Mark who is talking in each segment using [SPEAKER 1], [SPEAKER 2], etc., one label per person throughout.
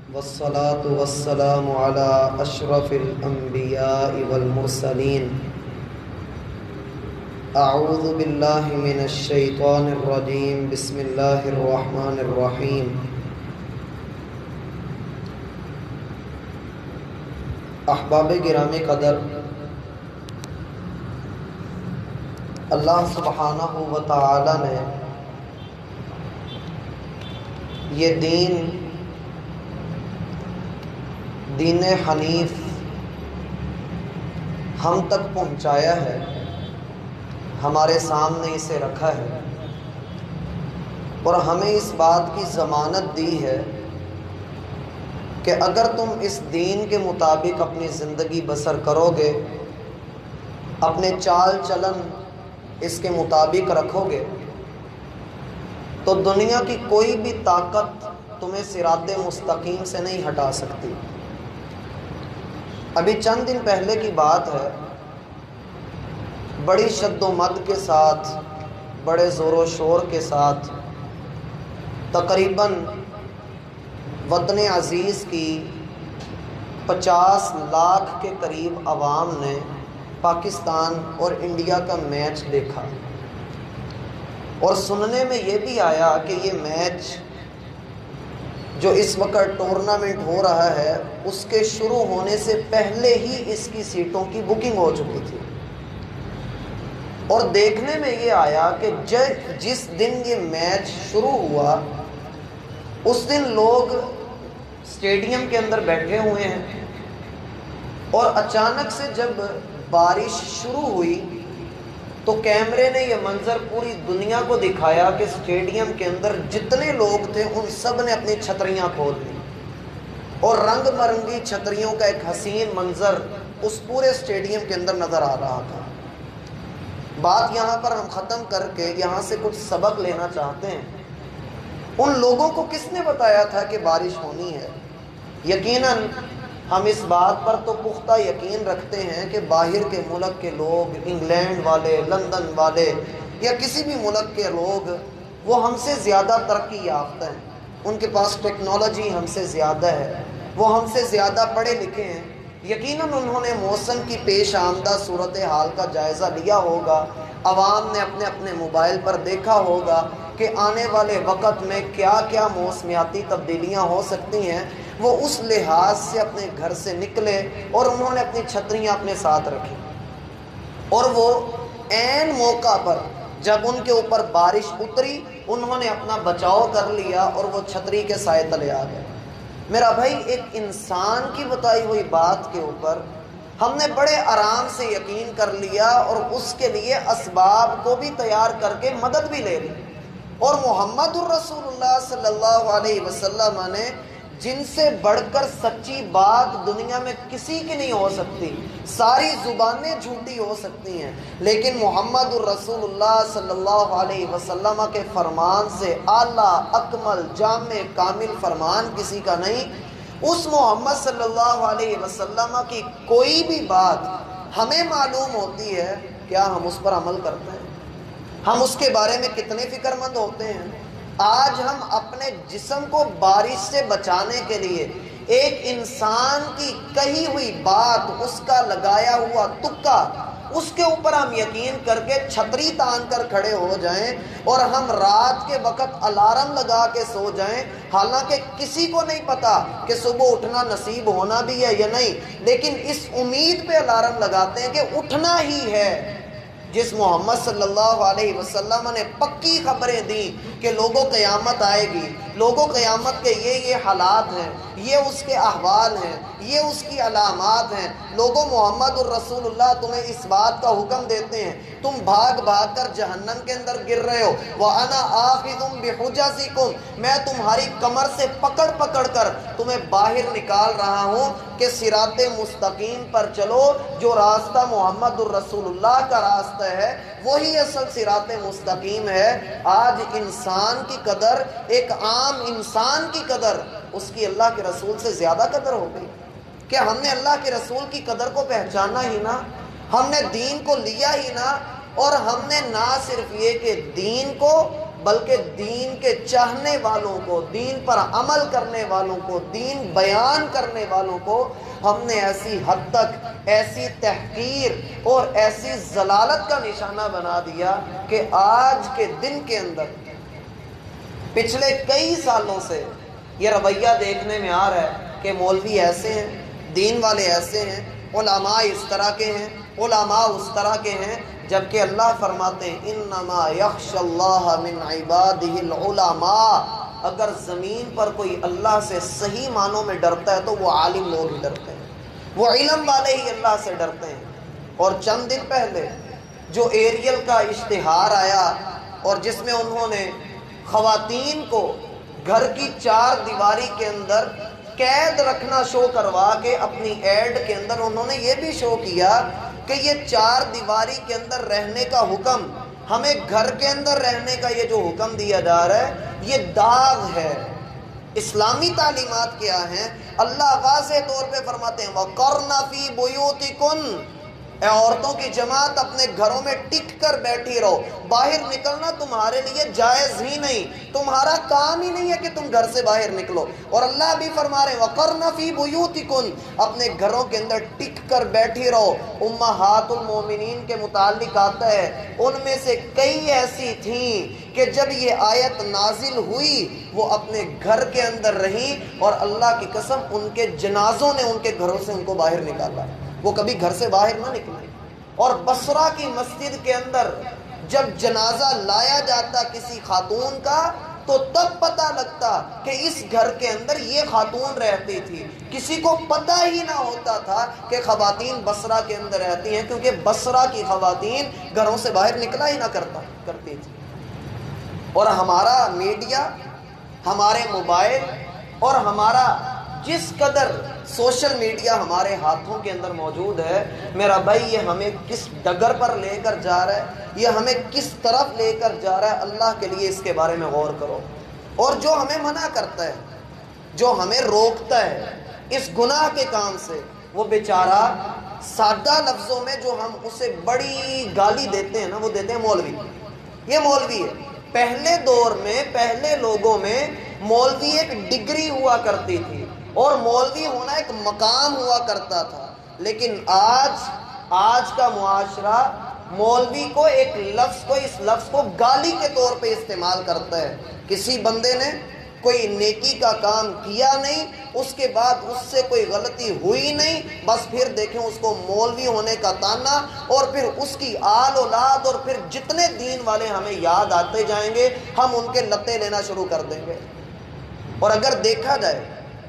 [SPEAKER 1] والصلاة والسلام على أشرف الأنبياء والمرسلين. أعوذ بالله من الشيطان الرجيم. بسم الله الرحمن الرحيم. احباب گرامی قدر، اللہ سبحانہ و تعالی نے یہ دین حنیف ہم تک پہنچایا ہے، ہمارے سامنے اسے رکھا ہے اور ہمیں اس بات کی ضمانت دی ہے کہ اگر تم اس دین کے مطابق اپنی زندگی بسر کرو گے، اپنے چال چلن اس کے مطابق رکھو گے، تو دنیا کی کوئی بھی طاقت تمہیں صراط مستقیم سے نہیں ہٹا سکتی۔ ابھی چند دن پہلے کی بات ہے، بڑی شد و مد کے ساتھ، بڑے زور و شور کے ساتھ تقریباً وطن عزیز کی 50 لاکھ کے قریب عوام نے پاکستان اور انڈیا کا میچ دیکھا، اور سننے میں یہ بھی آیا کہ یہ میچ جو اس وقت ٹورنامنٹ ہو رہا ہے اس کے شروع ہونے سے پہلے ہی اس کی سیٹوں کی بکنگ ہو چکی تھی۔ اور دیکھنے میں یہ آیا کہ جس دن یہ میچ شروع ہوا اس دن لوگ اسٹیڈیم کے اندر بیٹھے ہوئے ہیں، اور اچانک سے جب بارش شروع ہوئی تو کیمرے نے یہ منظر پوری دنیا کو دکھایا کہ اسٹیڈیم کے اندر جتنے لوگ تھے ان سب نے اپنی چھتریاں کھول دی، اور رنگ برنگی چھتریوں کا ایک حسین منظر اس پورے اسٹیڈیم کے اندر نظر آ رہا تھا۔ بات یہاں پر ہم ختم کر کے یہاں سے کچھ سبق لینا چاہتے ہیں۔ ان لوگوں کو کس نے بتایا تھا کہ بارش ہونی ہے؟ یقیناً ہم اس بات پر تو پختہ یقین رکھتے ہیں کہ باہر کے ملک کے لوگ، انگلینڈ والے، لندن والے یا کسی بھی ملک کے لوگ، وہ ہم سے زیادہ ترقی یافتہ ہیں، ان کے پاس ٹیکنالوجی ہم سے زیادہ ہے، وہ ہم سے زیادہ پڑھے لکھے ہیں۔ یقیناً انہوں نے موسم کی پیش آمدہ صورتحال کا جائزہ لیا ہوگا، عوام نے اپنے اپنے موبائل پر دیکھا ہوگا کہ آنے والے وقت میں کیا کیا موسمیاتی تبدیلیاں ہو سکتی ہیں۔ وہ اس لحاظ سے اپنے گھر سے نکلے اور انہوں نے اپنی چھتریاں اپنے ساتھ رکھی، اور وہ عین موقع پر جب ان کے اوپر بارش اتری انہوں نے اپنا بچاؤ کر لیا اور وہ چھتری کے سائے تلے آ گئے۔ میرا بھائی، ایک انسان کی بتائی ہوئی بات کے اوپر ہم نے بڑے آرام سے یقین کر لیا اور اس کے لیے اسباب کو بھی تیار کر کے مدد بھی لے لی، اور محمد الرسول اللہ صلی اللہ علیہ وسلم نے جن سے بڑھ کر سچی بات دنیا میں کسی کی نہیں ہو سکتی، ساری زبانیں جھوٹی ہو سکتی ہیں لیکن محمد الرسول اللہ صلی اللہ علیہ وسلم کے فرمان سے اعلیٰ، اکمل، جامع، کامل فرمان کسی کا نہیں۔ اس محمد صلی اللہ علیہ وسلم کی کوئی بھی بات ہمیں معلوم ہوتی ہے، کیا ہم اس پر عمل کرتے ہیں؟ ہم اس کے بارے میں کتنے فکر مند ہوتے ہیں؟ آج ہم اپنے جسم کو بارش سے بچانے کے لیے ایک انسان کی کہی ہوئی بات، اس کا لگایا ہوا تکا، اس کے اوپر ہم یقین کر کے چھتری تان کر کھڑے ہو جائیں اور ہم رات کے وقت الارم لگا کے سو جائیں، حالانکہ کسی کو نہیں پتا کہ صبح اٹھنا نصیب ہونا بھی ہے یا نہیں، لیکن اس امید پہ الارم لگاتے ہیں کہ اٹھنا ہی ہے۔ جس محمد صلی اللہ علیہ وسلم نے پکی خبریں دی کہ لوگوں قیامت آئے گی، لوگوں قیامت کے یہ حالات ہیں، یہ اس کے احوال ہیں، یہ اس کی علامات ہیں، لوگوں محمد الرسول اللہ تمہیں اس بات کا حکم دیتے ہیں، تم بھاگ بھاگ کر جہنم کے اندر گر رہے ہو، وَأَنَا آخِذٌ بِحُجَزِكُمْ، میں تمہاری کمر سے پکڑ پکڑ کر تمہیں باہر نکال رہا ہوں کہ صراط مستقیم پر چلو۔ جو راستہ محمد الرسول اللہ کا راستہ ہے وہی اصل صراط مستقیم ہے۔ آج انسان کی قدر، ایک عام انسان کی قدر اس کی اللہ کے رسول سے زیادہ قدر ہو گئی۔ کہ ہم نے اللہ کے رسول کی قدر کو پہچانا ہی نہ، ہم نے دین کو لیا ہی نہ، اور ہم نے نہ صرف یہ کہ دین کو بلکہ دین کے چاہنے والوں کو، دین پر عمل کرنے والوں کو، دین بیان کرنے والوں کو ہم نے ایسی حد تک ایسی تحقیر اور ایسی ضلالت کا نشانہ بنا دیا کہ آج کے دن کے اندر پچھلے کئی سالوں سے یہ رویہ دیکھنے میں آ رہا ہے کہ مولوی ایسے ہیں، دین والے ایسے ہیں، علماء اس طرح کے ہیں، علماء اس طرح کے ہیں، جبکہ اللہ فرماتے ہیں انما یخش اللہ من عبادہ العلماء، اگر زمین پر کوئی اللہ سے صحیح معنوں میں ڈرتا ہے تو وہ عالم لوگ ہی ڈرتے ہیں، وہ علم والے ہی اللہ سے ڈرتے ہیں۔ اور چند دن پہلے جو ایریل کا اشتہار آیا اور جس میں انہوں نے خواتین کو گھر کی چار دیواری کے اندر قید رکھنا شو کروا کے اپنی ایڈ کے اندر انہوں نے یہ بھی شو کیا کہ یہ چار دیواری کے اندر رہنے کا حکم، ہمیں گھر کے اندر رہنے کا یہ جو حکم دیا جا رہا ہے یہ داغ ہے۔ اسلامی تعلیمات کیا ہیں؟ اللہ واضح طور پہ فرماتے ہیں وَقَرْنَ فِي بُيُوتِكُنَّ، اے عورتوں کی جماعت اپنے گھروں میں ٹک کر بیٹھی رہو، باہر نکلنا تمہارے لیے جائز ہی نہیں، تمہارا کام ہی نہیں ہے کہ تم گھر سے باہر نکلو۔ اور اللہ بھی فرما رہے ہیں وَقَرْنَ فِي بُيُوتِكُنَّ، اپنے گھروں کے اندر ٹک کر بیٹھی رہو۔ امہات المومنین کے متعلق آتا ہے ان میں سے کئی ایسی تھیں کہ جب یہ آیت نازل ہوئی وہ اپنے گھر کے اندر رہیں اور اللہ کی قسم ان کے جنازوں نے ان کے گھروں سے ان کو باہر نکالا، وہ کبھی گھر سے باہر نہ نکلے۔ اور بصرہ کی مسجد کے اندر جب جنازہ لایا جاتا کسی خاتون کا تو تب پتہ لگتا کہ اس گھر کے اندر یہ خاتون رہتی تھی، کسی کو پتہ ہی نہ ہوتا تھا کہ خواتین بصرہ کے اندر رہتی ہیں، کیونکہ بصرہ کی خواتین گھروں سے باہر نکلا ہی نہ کرتی تھی۔ اور ہمارا میڈیا، ہمارے موبائل اور ہمارا جس قدر سوشل میڈیا ہمارے ہاتھوں کے اندر موجود ہے، میرا بھائی یہ ہمیں کس ڈگر پر لے کر جا رہا ہے، یہ ہمیں کس طرف لے کر جا رہا ہے، اللہ کے لیے اس کے بارے میں غور کرو۔ اور جو ہمیں منع کرتا ہے، جو ہمیں روکتا ہے اس گناہ کے کام سے، وہ بیچارہ سادہ لفظوں میں جو ہم اسے بڑی گالی دیتے ہیں نا، وہ دیتے ہیں مولوی، یہ مولوی ہے۔ پہلے دور میں، پہلے لوگوں میں مولوی ایک ڈگری ہوا کرتی تھی اور مولوی ہونا ایک مقام ہوا کرتا تھا، لیکن آج کا معاشرہ مولوی کو ایک لفظ کو، اس لفظ کو گالی کے طور پہ استعمال کرتا ہے۔ کسی بندے نے کوئی نیکی کا کام کیا نہیں، اس کے بعد اس سے کوئی غلطی ہوئی نہیں، بس پھر دیکھیں اس کو مولوی ہونے کا تانا، اور پھر اس کی آل اولاد اور پھر جتنے دین والے ہمیں یاد آتے جائیں گے ہم ان کے لتے لینا شروع کر دیں گے۔ اور اگر دیکھا جائے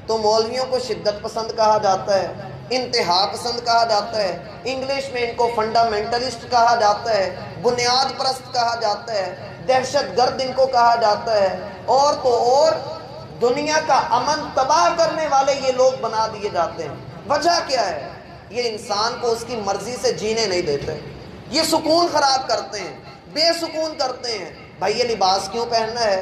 [SPEAKER 1] تو مولویوں کو شدت پسند کہا جاتا ہے، انتہا پسند کہا جاتا ہے، انگلش میں ان کو فنڈامنٹلسٹ کہا جاتا ہے، بنیاد پرست کہا جاتا ہے، دہشت گرد ان کو کہا جاتا ہے، اور تو اور دنیا کا امن تباہ کرنے والے یہ لوگ بنا دیے جاتے ہیں۔ وجہ کیا ہے؟ یہ انسان کو اس کی مرضی سے جینے نہیں دیتے، یہ سکون خراب کرتے ہیں، بے سکون کرتے ہیں۔ بھائی یہ لباس کیوں پہننا ہے؟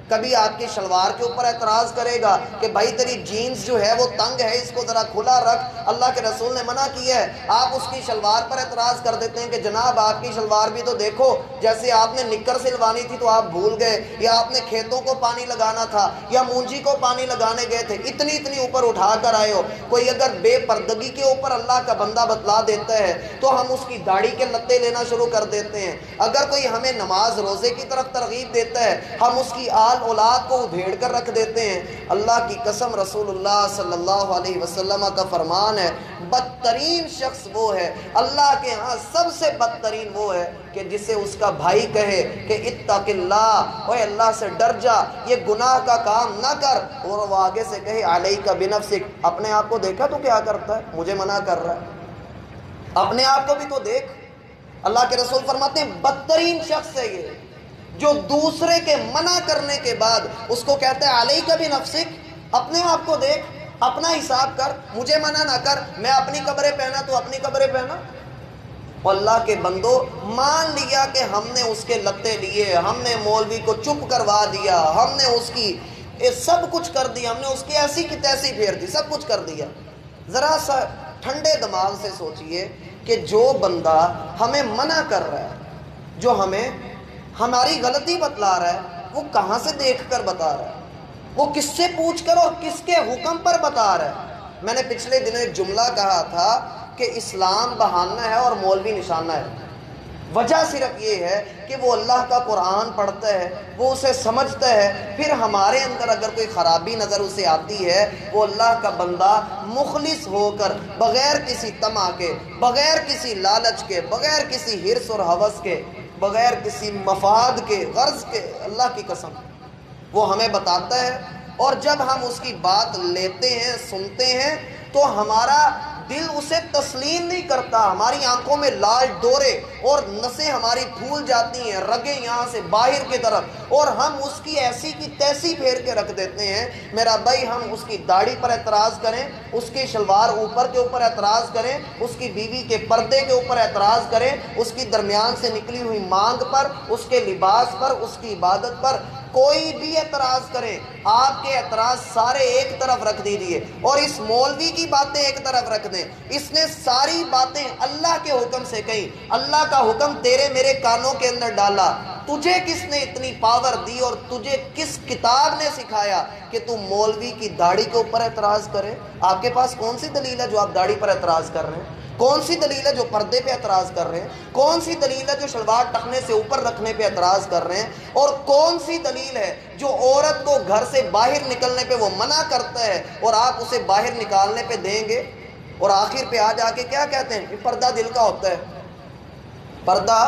[SPEAKER 1] کبھی آپ کی شلوار کے اوپر اعتراض کرے گا کہ بھائی تیری جینز جو ہے وہ تنگ ہے، اس کو ذرا کھلا رکھ، اللہ کے رسول نے منع کیا ہے۔ آپ اس کی شلوار پر اعتراض کر دیتے ہیں کہ جناب آپ کی شلوار بھی تو دیکھو، جیسے آپ نے نکر سلوانی تھی تو آپ بھول گئے، یا آپ نے کھیتوں کو پانی لگانا تھا، یا مونجی کو پانی لگانے گئے تھے، اتنی اوپر اٹھا کر آئے ہو۔ کوئی اگر بے پردگی کے اوپر اللہ کا بندہ بتلا دیتا ہے تو ہم اس کی داڑھی کے لتے لینا شروع کر دیتے ہیں۔ اگر کوئی ہمیں نماز روزے کی طرف ترغیب دیتا ہے ہم اس کی اولاد کو ادھیڑ کر رکھ دیتے ہیں۔ اللہ کی قسم رسول اللہ صلی اللہ علیہ وسلم کا فرمان ہے بدترین شخص وہ ہے، اللہ کے ہاں سب سے بدترین وہ ہے کہ جسے اس کا بھائی کہے کہ اتق اللہ، اوے اللہ سے ڈر جا، یہ گناہ کا کام نہ کر، اور وہ آگے سے کہے علیک بنفسک، اپنے آپ کو دیکھا تو کیا کرتا ہے، مجھے منع کر رہا ہے، اپنے آپ کو بھی تو دیکھ۔ اللہ کے رسول فرماتے ہیں بدترین شخص ہے یہ جو دوسرے کے منع کرنے کے بعد اس کو کہتا ہے علیک بنفسک، اپنے آپ کو دیکھ، اپنا حساب کر، مجھے منع نہ کر، میں اپنی کپڑے پہنا تو اپنی کپڑے پہنا۔ اللہ کے بندو مان لیا کہ ہم نے اس کے لتے لیے، ہم نے مولوی کو چپ کروا دیا، ہم نے اس کی سب کچھ کر دیا، ہم نے اس کی ایسی کی تیسی پھیر دی، سب کچھ کر دیا۔ ذرا سا ٹھنڈے دماغ سے سوچئے کہ جو بندہ ہمیں منع کر رہا ہے، جو ہمیں ہماری غلطی بتلا رہا ہے، وہ کہاں سے دیکھ کر بتا رہا ہے، وہ کس سے پوچھ کر اور کس کے حکم پر بتا رہا ہے۔ میں نے پچھلے دنوں ایک جملہ کہا تھا کہ اسلام بہانہ ہے اور مولوی نشانہ ہے۔ وجہ صرف یہ ہے کہ وہ اللہ کا قرآن پڑھتا ہے، وہ اسے سمجھتا ہے، پھر ہمارے اندر اگر کوئی خرابی نظر اسے آتی ہے، وہ اللہ کا بندہ مخلص ہو کر بغیر کسی طمع کے، بغیر کسی لالچ کے، بغیر کسی حرص اور ہوس کے، بغیر کسی مفاد کے، غرض کے، اللہ کی قسم وہ ہمیں بتاتا ہے، اور جب ہم اس کی بات لیتے ہیں، سنتے ہیں، تو ہمارا دل اسے تسلیم نہیں کرتا، ہماری آنکھوں میں لال ڈورے اور نسیں ہماری پھول جاتی ہیں، رگیں یہاں سے باہر کی طرف، اور ہم اس کی ایسی کی تیسی پھیر کے رکھ دیتے ہیں۔ میرا بھائی، ہم اس کی داڑھی پر اعتراض کریں، اس کی شلوار اوپر کے اوپر اعتراض کریں، اس کی بیوی کے پردے کے اوپر اعتراض کریں، اس کی درمیان سے نکلی ہوئی مانگ پر، اس کے لباس پر، اس کی عبادت پر، کوئی بھی اعتراض کریں، آپ کے اعتراض سارے ایک طرف رکھ دیجئے، اور اس مولوی کی باتیں ایک طرف رکھ دیں۔ اس نے ساری باتیں اللہ کے حکم سے کہیں، اللہ کا حکم تیرے میرے کانوں کے اندر ڈالا۔ تجھے کس نے اتنی پاور دی اور تجھے کس کتاب نے سکھایا کہ تم مولوی کی داڑھی کے اوپر اعتراض کرے؟ آپ کے پاس کون سی دلیل ہے جو آپ داڑھی پر اعتراض کر رہے ہیں؟ کون سی دلیل ہے جو پردے پہ اعتراض کر رہے ہیں؟ کون سی دلیل ہے جو شلوار ٹخنے سے اوپر رکھنے پہ اعتراض کر رہے ہیں؟ اور کون سی دلیل ہے جو عورت کو گھر سے باہر نکلنے پہ وہ منع کرتا ہے اور آپ اسے باہر نکالنے پہ دیں گے؟ اور آخر پہ آ جا کے کیا کہتے ہیں کہ پردہ دل کا ہوتا ہے، پردہ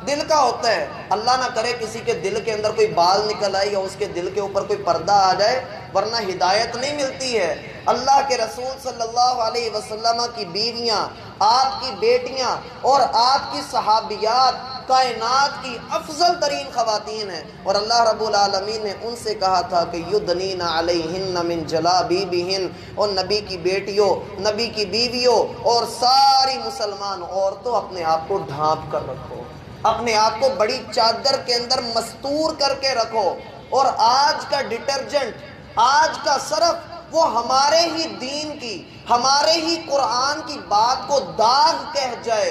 [SPEAKER 1] دل کا ہوتا ہے۔ اللہ نہ کرے کسی کے دل کے اندر کوئی بال نکل آئے یا اس کے دل کے اوپر کوئی پردہ آ جائے، ورنہ ہدایت نہیں ملتی ہے۔ اللہ کے رسول صلی اللہ علیہ وسلم کی بیویاں، آپ کی بیٹیاں اور آپ کی صحابیات کائنات کی افضل ترین خواتین ہیں، اور اللہ رب العالمین نے ان سے کہا تھا کہ یدنین علیہن من جلابیبہن، اور نبی کی بیٹیوں، نبی کی بیویوں اور ساری مسلمان عورتوں اپنے آپ کو ڈھانپ کر رکھو، اپنے آپ کو بڑی چادر کے اندر مستور کر کے رکھو۔ اور آج کا ڈٹرجنٹ، آج کا سرف، وہ ہمارے ہی دین کی، ہمارے ہی قرآن کی بات کو داغ کہہ جائے،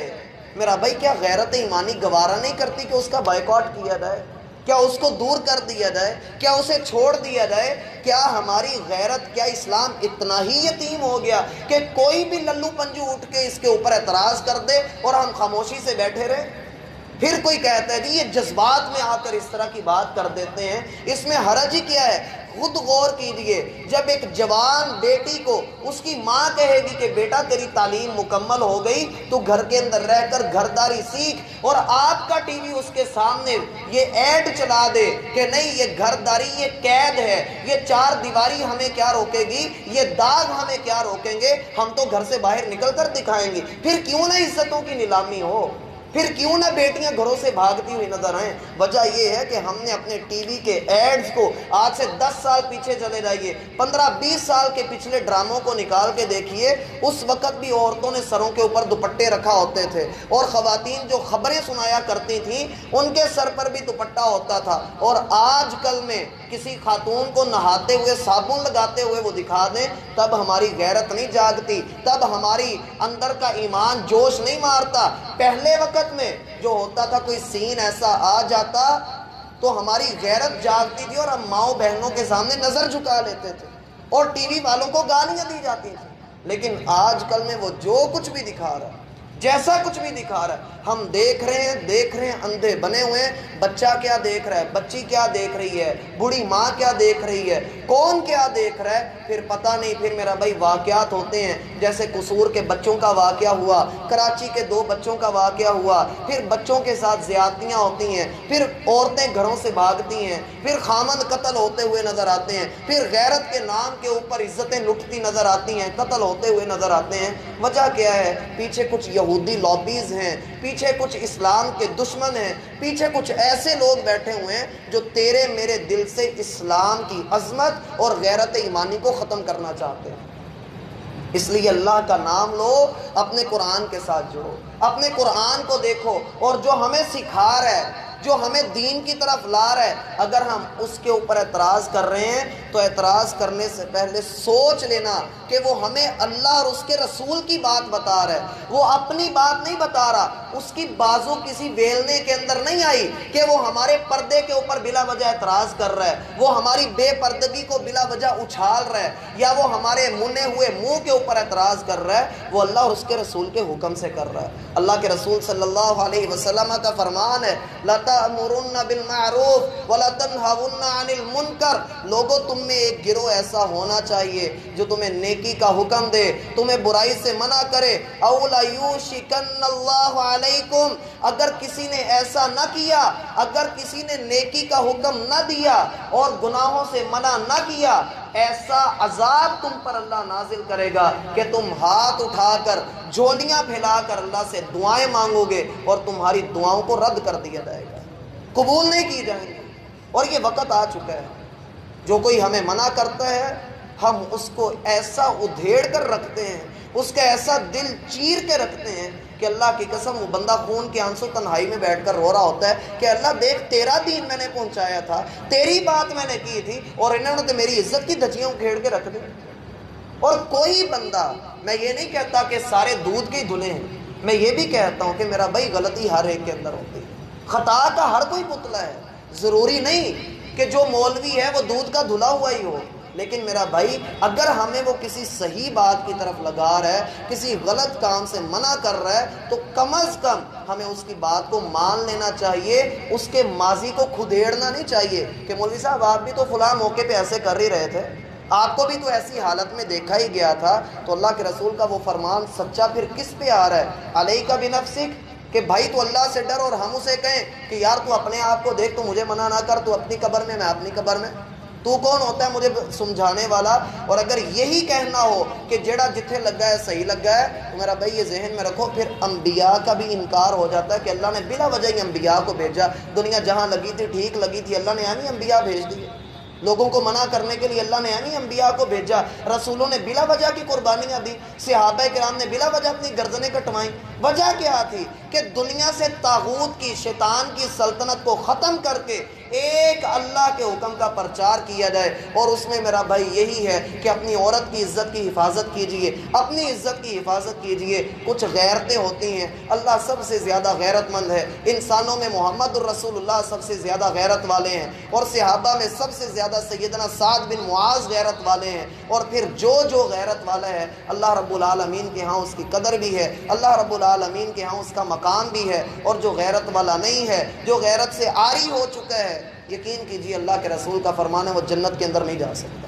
[SPEAKER 1] میرا بھائی کیا غیرت ایمانی گوارا نہیں کرتی کہ اس کا بائیکاٹ کیا جائے؟ کیا اس کو دور کر دیا جائے؟ کیا اسے چھوڑ دیا جائے؟ کیا ہماری غیرت، کیا اسلام اتنا ہی یتیم ہو گیا کہ کوئی بھی للو پنجو اٹھ کے اس کے اوپر اعتراض کر دے اور ہم خاموشی سے بیٹھے رہے؟ پھر کوئی کہتا ہے جی یہ جذبات میں آ کر اس طرح کی بات کر دیتے ہیں، اس میں حرج ہی کیا ہے؟ خود غور کیجئے، جب ایک جوان بیٹی کو اس کی ماں کہے گی کہ بیٹا تیری تعلیم مکمل ہو گئی، تو گھر کے اندر رہ کر گھرداری سیکھ، اور آپ کا ٹی وی اس کے سامنے یہ ایڈ چلا دے کہ نہیں یہ گھرداری یہ قید ہے، یہ چار دیواری ہمیں کیا روکے گی، یہ داغ ہمیں کیا روکیں گے، ہم تو گھر سے باہر نکل کر دکھائیں گے۔ پھر کیوں نہ عزتوں کی نیلامی ہو، پھر کیوں نہ بیٹیاں گھروں سے بھاگتی ہوئی نظر آئیں؟ وجہ یہ ہے کہ ہم نے اپنے ٹی وی کے ایڈز کو آج سے 10 سال پیچھے چلے جائیے، 15-20 سال کے پچھلے ڈراموں کو نکال کے دیکھیے، اس وقت بھی عورتوں نے سروں کے اوپر دوپٹے رکھا ہوتے تھے، اور خواتین جو خبریں سنایا کرتی تھیں ان کے سر پر بھی دوپٹہ ہوتا تھا۔ اور آج کل میں کسی خاتون کو نہاتے ہوئے صابن لگاتے ہوئے وہ دکھا دیں، تب ہماری غیرت نہیں جاگتی، تب ہماری اندر کا ایمان جوش نہیں مارتا۔ پہلے وقت میں جو ہوتا تھا کوئی سین ایسا آ جاتا تو ہماری غیرت جاگتی تھی اور ہم ماؤں بہنوں کے سامنے نظر جھکا لیتے تھے اور ٹی وی والوں کو گالیاں دی جاتی تھیں۔ لیکن آج کل میں وہ جو کچھ بھی دکھا رہا ہے، جیسا کچھ بھی دکھا رہا ہے، ہم دیکھ رہے ہیں اندھے بنے ہوئے ہیں۔ بچہ کیا دیکھ رہا ہے، بچی کیا دیکھ رہی ہے، بوڑھی ماں کیا دیکھ رہی ہے، کون کیا دیکھ رہا ہے، پھر پتہ نہیں۔ پھر میرا بھائی واقعات ہوتے ہیں، جیسے قصور کے بچوں کا واقعہ ہوا، کراچی کے 2 بچوں کا واقعہ ہوا، پھر بچوں کے ساتھ زیادتیاں ہوتی ہیں، پھر عورتیں گھروں سے بھاگتی ہیں، پھر خامند قتل ہوتے ہوئے نظر آتے ہیں، پھر غیرت کے نام کے اوپر عزتیں لٹتی نظر آتی ہیں، قتل ہوتے ہوئے نظر آتے ہیں۔ وجہ کیا ہے؟ پیچھے کچھ یہودی لابیز ہیں، پیچھے کچھ اسلام کے دشمن ہیں، پیچھے کچھ ایسے لوگ بیٹھے ہوئے ہیں جو تیرے میرے دل سے اسلام کی عظمت اور غیرت ایمانی کو ختم کرنا چاہتے ہیں۔ اس لیے اللہ کا نام لو، اپنے قرآن کے ساتھ جڑو، اپنے قرآن کو دیکھو، اور جو ہمیں سکھا رہا ہے جو ہمیں دین کی طرف لا رہا ہے، اگر ہم اس کے اوپر اعتراض کر رہے ہیں تو اعتراض کرنے سے پہلے سوچ لینا کہ وہ ہمیں اللہ اور اس کے رسول کی بات بتا رہا ہے، وہ اپنی بات نہیں بتا رہا، اس کی بازو کسی ویلنے کے اندر نہیں آئی کہ وہ ہمارے پردے کے اوپر بلا وجہ اعتراض کر رہا ہے، وہ ہماری بے پردگی کو بلا وجہ اچھال رہا ہے، یا وہ ہمارے منے ہوئے منہ کے اوپر اعتراض کر رہا ہے، وہ اللہ اور اس کے رسول کے حکم سے کر رہا ہے۔ اللہ کے رسول صلی اللہ علیہ وسلم کا فرمان ہے لَتَأْمُرُنَّ بِالْمَعْرُوفِ وَلَتَنْهَوُنَّ عَنِ الْمُنْكَرِ، لوگوں تم میں ایک گروہ ایسا ہونا چاہیے جو تمہیں نیکی کا حکم دے، تمہیں برائی سے منع کرے۔ أَوْ لَيُوشِكَنَّ اللَّهُ عَلَيْكُمْ، اگر کسی نے ایسا نہ کیا، اگر کسی نے نیکی کا حکم نہ دیا اور گناہوں سے منع نہ کیا، ایسا عذاب تم پر اللہ نازل کرے گا کہ تم ہاتھ اٹھا کر جھولیاں پھیلا کر اللہ سے دعائیں مانگو گے اور تمہاری دعاؤں کو رد کر دیا جائے گا، قبول نہیں کی جائیں گی۔ اور یہ وقت آ چکا ہے، جو کوئی ہمیں منع کرتا ہے ہم اس کو ایسا ادھیڑ کر رکھتے ہیں، اس کا ایسا دل چیر کے رکھتے ہیں کہ اللہ کی قسم وہ بندہ خون کے آنسو تنہائی میں بیٹھ کر رو رہا ہوتا ہے کہ اللہ دیکھ تیرا دین میں نے پہنچایا تھا، تیری بات میں نے کی تھی اور انہوں نے تو میری عزت کی دھجیاں کھیڑ کے رکھ دی۔ اور کوئی بندہ، میں یہ نہیں کہتا کہ سارے دودھ کے ہی دھلے ہیں، میں یہ بھی کہتا ہوں کہ میرا بھائی غلطی ہر ایک کے اندر ہوتی ہے، خطا کا ہر کوئی پتلا ہے، ضروری نہیں کہ جو مولوی ہے وہ دودھ کا دھلا ہوا ہی ہو، لیکن میرا بھائی اگر ہمیں وہ کسی صحیح بات کی طرف لگا رہا ہے، کسی غلط کام سے منع کر رہا ہے، تو کم از کم ہمیں اس کی بات کو مان لینا چاہیے، اس کے ماضی کو کھدیڑنا نہیں چاہیے کہ مولوی صاحب آپ بھی تو فلاں موقع پہ ایسے کر ہی رہے تھے، آپ کو بھی تو ایسی حالت میں دیکھا ہی گیا تھا۔ تو اللہ کے رسول کا وہ فرمان سچا پھر کس پہ آ رہا ہے؟ علیک بنفسک، کہ بھائی تو اللہ سے ڈر، اور ہم اسے کہیں کہ یار تو اپنے آپ کو دیکھ، تو مجھے منع نہ کر، تو اپنی قبر میں، میں اپنی قبر میں، تو کون ہوتا ہے مجھے سمجھانے والا؟ اور اگر یہی کہنا ہو کہ جیڑا جتھے لگا ہے صحیح لگا ہے، تو میرا بھائی یہ ذہن میں رکھو پھر انبیاء کا بھی انکار ہو جاتا ہے کہ اللہ نے بلا وجہ ہی انبیاء کو بھیجا، دنیا جہاں لگی تھی ٹھیک لگی تھی، اللہ نے یعنی انبیاء بھیج دیے، لوگوں کو منع کرنے کے لیے اللہ نے یعنی انبیاء کو بھیجا، رسولوں نے بلا وجہ کی قربانیاں دی، صحابہ کرام نے بلا وجہ اپنی گردنیں کٹوائیں۔ وجہ کیا تھی؟ کہ دنیا سے طاغوت کی، شیطان کی سلطنت کو ختم کر کے ایک اللہ کے حکم کا پرچار کیا جائے، اور اس میں میرا بھائی یہی ہے کہ اپنی عورت کی عزت کی حفاظت کیجئے، اپنی عزت کی حفاظت کیجئے۔ کچھ غیرتیں ہوتی ہیں، اللہ سب سے زیادہ غیرت مند ہے، انسانوں میں محمد الرسول اللہ سب سے زیادہ غیرت والے ہیں، اور صحابہ میں سب سے زیادہ سیدنا سعد بن معاذ غیرت والے ہیں، اور پھر جو غیرت والا ہے اللہ رب العالمین کے ہاں اس کی قدر بھی ہے، اللہ رب العالمین کے ہاں اس کا مقام بھی ہے، اور جو غیرت والا نہیں ہے، جو غیرت سے عاری ہو چکا ہے، یقین کیجیے اللہ کے رسول کا فرمان ہے وہ جنت کے اندر نہیں جا سکتا،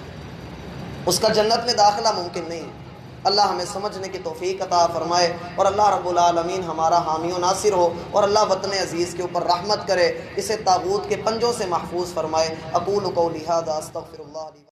[SPEAKER 1] اس کا جنت میں داخلہ ممکن نہیں ہے۔ اللہ ہمیں سمجھنے کی توفیق عطا فرمائے، اور اللہ رب العالمین ہمارا حامی و ناصر ہو، اور اللہ وطن عزیز کے اوپر رحمت کرے، اسے طاغوت کے پنجوں سے محفوظ فرمائے۔ اقول قولی ھذا استغفر اللہ لی